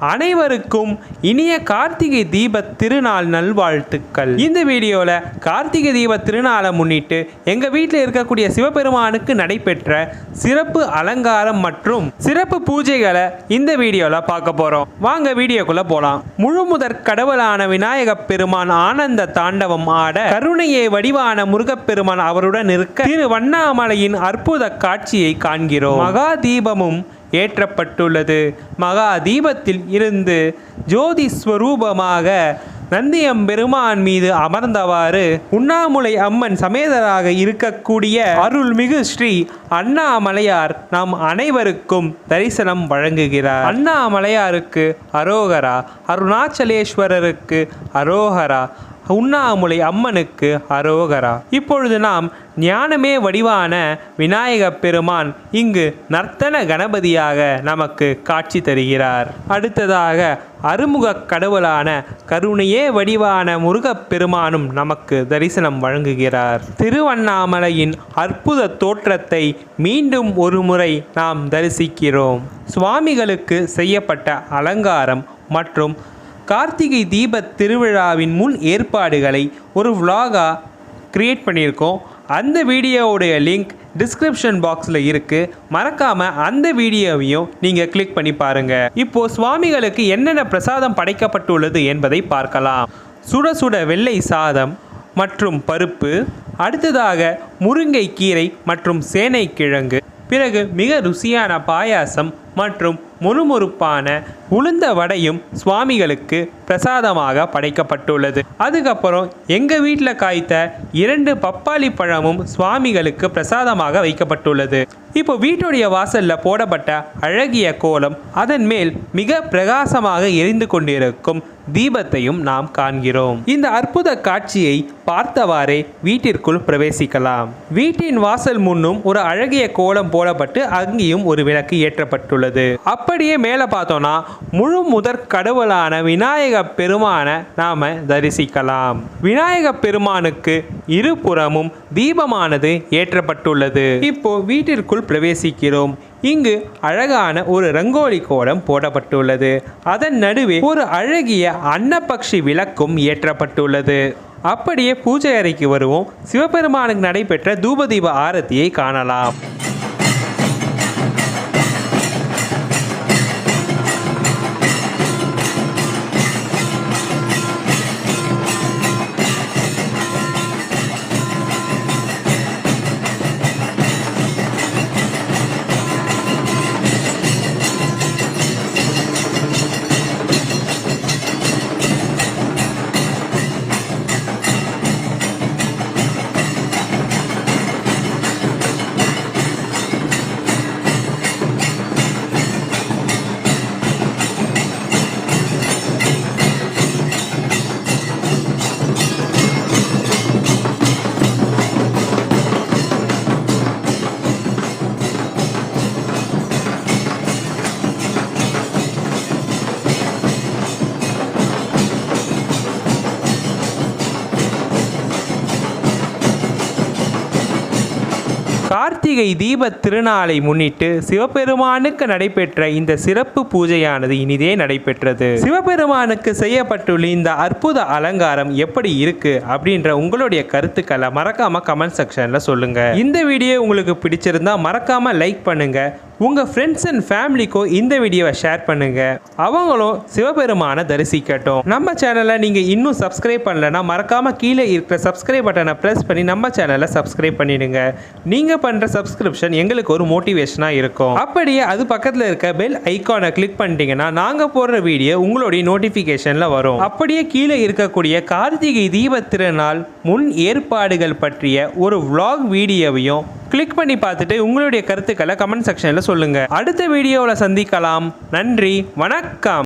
அனைவருக்கும் இனிய கார்த்திகை தீப திருநாள் நல்வாழ்த்துக்கள். இந்த வீடியோவில் கார்த்திகை தீப திருநாளை முன்னிட்டு எங்கள் வீட்டில் இருக்கக்கூடிய சிவபெருமானுக்கு நடைபெற்ற சிறப்பு அலங்காரம் மற்றும் சிறப்பு பூஜைகளை இந்த வீடியோவில் பார்க்க போகிறோம். வாங்க வீடியோக்குள்ளே போகலாம். முழுமுதற் கடவுளான விநாயகப் பெருமான் ஆனந்த தாண்டவம் ஆட, கருணையே வடிவான முருகப்பெருமான் அவருடன் இருக்க திருவண்ணாமலையின் அற்புத காட்சியை காண்கிறோம். மகா தீபமும் ஏற்றப்பட்டுள்ளது. மகா தீபத்தில் இருந்து ஜோதி ஸ்வரூபமாக நந்தியம்பெருமான் மீது அமர்ந்தவாறு உண்ணாமுலை அம்மன் சமேதராக இருக்கக்கூடிய அருள்மிகு ஸ்ரீ அண்ணாமலையார் நம் அனைவருக்கும் தரிசனம் வழங்குகிறார். அண்ணாமலையாருக்கு அரோகரா, அருணாச்சலேஸ்வரருக்கு அரோகரா, உண்ணாமுலை அம்மனுக்கு அரோகரா. இப்பொழுது நாம் ஞானமே வடிவான விநாயகப் பெருமான் இங்கு நர்த்தன கணபதியாக நமக்கு காட்சி தருகிறார். அடுத்ததாக அருமுக கடவுளான கருணையே வடிவான முருகப்பெருமானும் நமக்கு தரிசனம் வழங்குகிறார். திருவண்ணாமலையின் அற்புத தோற்றத்தை மீண்டும் ஒரு முறை நாம் தரிசிக்கிறோம். சுவாமிகளுக்கு செய்யப்பட்ட அலங்காரம் மற்றும் கார்த்திகை தீப திருவிழாவின் முன் ஏற்பாடுகளை ஒரு vlog-ஆக கிரியேட் பண்ணியிருக்கோம். அந்த வீடியோவுடைய லிங்க் டிஸ்கிரிப்ஷன் பாக்ஸில் இருக்குது. மறக்காமல் அந்த வீடியோவையும் நீங்கள் கிளிக் பண்ணி பாருங்கள். இப்போது சுவாமிகளுக்கு என்னென்ன பிரசாதம் படைக்கப்பட்டுள்ளது என்பதை பார்க்கலாம். சுட சுட வெள்ளை சாதம் மற்றும் பருப்பு, அடுத்ததாக முருங்கை கீரை மற்றும் சேனைக்கிழங்கு, பிறகு மிக ருசியான பாயாசம் மற்றும் முறுமுறுப்பான உளுந்த வடையும் சுவாமிகளுக்கு பிரசாதமாக படைக்கப்பட்டுள்ளது. அதுக்கப்புறம் எங்கள் வீட்டில் காய்த்த 2 பப்பாளி பழமும் சுவாமிகளுக்கு பிரசாதமாக வைக்கப்பட்டுள்ளது. இப்போ வீட்டுடைய வாசலில் போடப்பட்ட அழகிய கோலம், அதன் மேல் மிக பிரகாசமாக எரிந்து கொண்டிருக்கும் தீபத்தையும் நாம் காண்கிறோம். இந்த அற்புத காட்சியை பார்த்தவாறே வீட்டிற்குள் பிரவேசிக்கலாம். வீட்டின் வாசல் முன்னும் ஒரு அழகிய கோலம் போடப்பட்டு அங்கேயும் ஒரு விளக்கு ஏற்றப்பட்டுள்ளது. அப்படியே மேலே பார்த்தோம்னா முழு முதற் கடவுளான விநாயக பெருமான நாம தரிசிக்கலாம். விநாயக பெருமானுக்கு இருபுறமும் தீபமானது ஏற்றப்பட்டுள்ளது. இப்போ வீட்டிற்குள் பிரவேசிக்கிறோம். இங்கு அழகான ஒரு ரங்கோலி கோலம் போடப்பட்டுள்ளது. அதன் நடுவே ஒரு அழகிய அன்னபக்ஷி விளக்கும் ஏற்றப்பட்டுள்ளது. அப்படியே பூஜை அறைக்கு வருவோம். சிவபெருமானுக்கு நடைபெற்ற தூபதீப ஆரத்தியை காணலாம். கார்த்திகை தீப திருநாளை முன்னிட்டு சிவபெருமானுக்கு நடைபெற்ற இந்த சிறப்பு பூஜையானது இனிதே நடைபெற்றது. சிவபெருமானுக்கு செய்யப்பட்டுள்ள இந்த அற்புத அலங்காரம் எப்படி இருக்கு அப்படின்ற உங்களுடைய கருத்துக்களை மறக்காம கமெண்ட் செக்ஷன்ல சொல்லுங்க. இந்த வீடியோ உங்களுக்கு பிடிச்சிருந்தா மறக்காம லைக் பண்ணுங்க. உங்க ஃப்ரெண்ட்ஸ் அண்ட் ஃபேமிலிக்கோ இந்த வீடியோவை ஷேர் பண்ணுங்க. அவங்களும் சிவபெருமானை தரிசிக்கட்டும். நம்ம சேனலை நீங்க இன்னும் சப்ஸ்கிரைப் பண்ணலன்னா மறக்காம கீழே இருக்கிற சப்ஸ்கிரைப் பட்டனை பிரஸ் பண்ணி நம்ம சேனலை சப்ஸ்கிரைப் பண்ணிடுங்க. நீங்க பண்ற சப்ஸ்கிரிப்ஷன் எங்களுக்கு ஒரு மோட்டிவேஷனா இருக்கும். அப்படியே அது பக்கத்துல இருக்க பெல் ஐகானை கிளிக் பண்ணிட்டீங்கன்னா நாங்க போடுற வீடியோ உங்களுடைய நோட்டிபிகேஷன்ல வரும். அப்படியே கீழே இருக்கக்கூடிய கார்த்திகை தீப திருநாள் முன் ஏற்பாடுகள் பற்றிய ஒரு vlog வீடியோவையும் கிளிக் பண்ணி பார்த்துட்டு உங்களுடைய கருத்துக்களை கமெண்ட் செக்ஷன்ல சொல்லுங்க. அடுத்த வீடியோவில் சந்திக்கலாம். நன்றி, வணக்கம்.